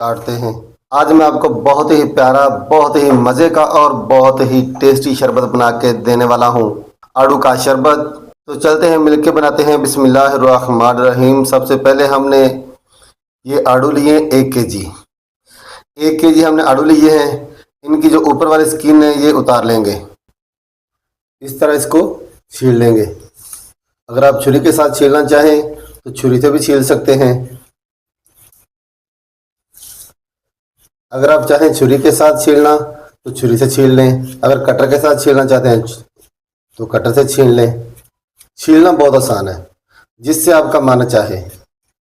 काटते हैं। आज मैं आपको बहुत ही प्यारा, बहुत ही मज़े का और बहुत ही टेस्टी शरबत बना के देने वाला हूँ, आड़ू का शरबत। तो चलते हैं मिलके बनाते हैं। बिस्मिल्लाहिर्रहमानिर्रहीम। सबसे पहले हमने ये आड़ू लिए 1 kg। 1 kg हमने आड़ू लिए हैं। इनकी जो ऊपर वाली स्किन है ये उतार लेंगे। इस तरह इसको छील लेंगे। अगर आप छुरी के साथ छीलना चाहें तो छुरी से भी छील सकते हैं। अगर आप चाहें छुरी के साथ छीलना तो छुरी से छील लें। अगर कटर के साथ छीलना चाहते हैं तो कटर से छील लें। छीलना बहुत आसान है, जिससे आपका मन चाहे।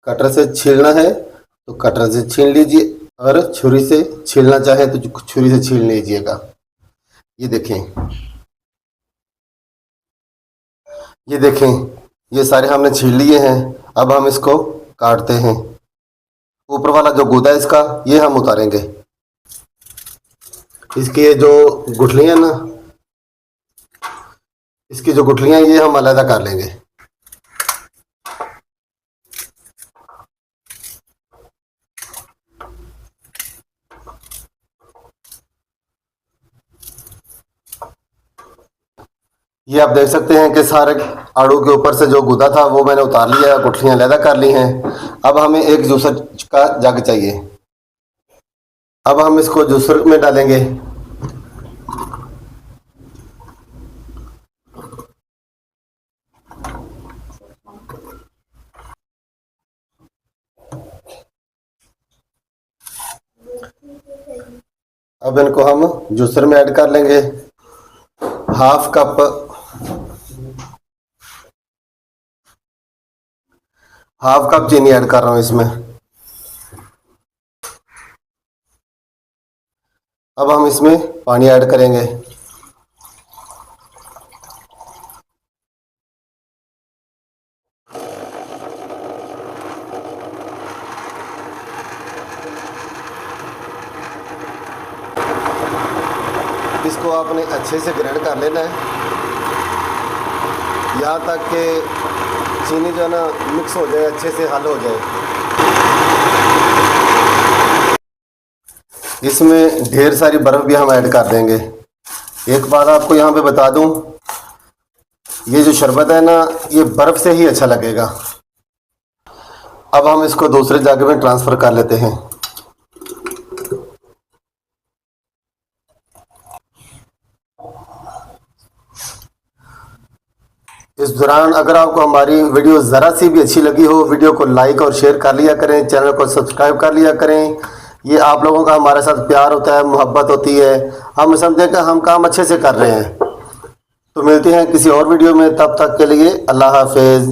कटर से छीलना है तो कटर से छील लीजिए, अगर छुरी से छीलना चाहे तो छुरी से छील लीजिएगा। ये देखें, ये सारे हमने छील लिए हैं। अब हम इसको काटते हैं। ऊपर वाला जो गूदा है इसका, ये हम उतारेंगे। इसकी ये जो गुठलियाँ ना, इसकी जो गुठलियाँ ये हम अलग कर लेंगे। ये आप देख सकते हैं कि सारे आड़ू के ऊपर से जो गूदा था वो मैंने उतार लिया, गुठलियाँ अलग कर ली हैं। अब हमें एक जूसर का जग चाहिए। अब हम इसको जूसर में डालेंगे। अब इनको हम जूसर में ऐड कर लेंगे। हाफ कप चीनी ऐड कर रहा हूँ इसमें। अब हम इसमें पानी ऐड करेंगे। इसको आपने अच्छे से ग्राइंड कर लेना है, यहाँ तक कि चीनी जो है ना मिक्स हो जाए, अच्छे से हल हो जाए। इसमें ढेर सारी बर्फ़ भी हम ऐड कर देंगे। एक बात आपको यहाँ पे बता दूँ, ये जो शरबत है ना ये बर्फ़ से ही अच्छा लगेगा। अब हम इसको दूसरे जग में ट्रांसफ़र कर लेते हैं। इस दौरान अगर आपको हमारी वीडियो ज़रा सी भी अच्छी लगी हो, वीडियो को लाइक और शेयर कर लिया करें, चैनल को सब्सक्राइब कर लिया करें। ये आप लोगों का हमारे साथ प्यार होता है, मोहब्बत होती है। हम समझें कि हम काम अच्छे से कर रहे हैं। तो मिलते हैं किसी और वीडियो में, तब तक के लिए अल्लाह हाफिज़।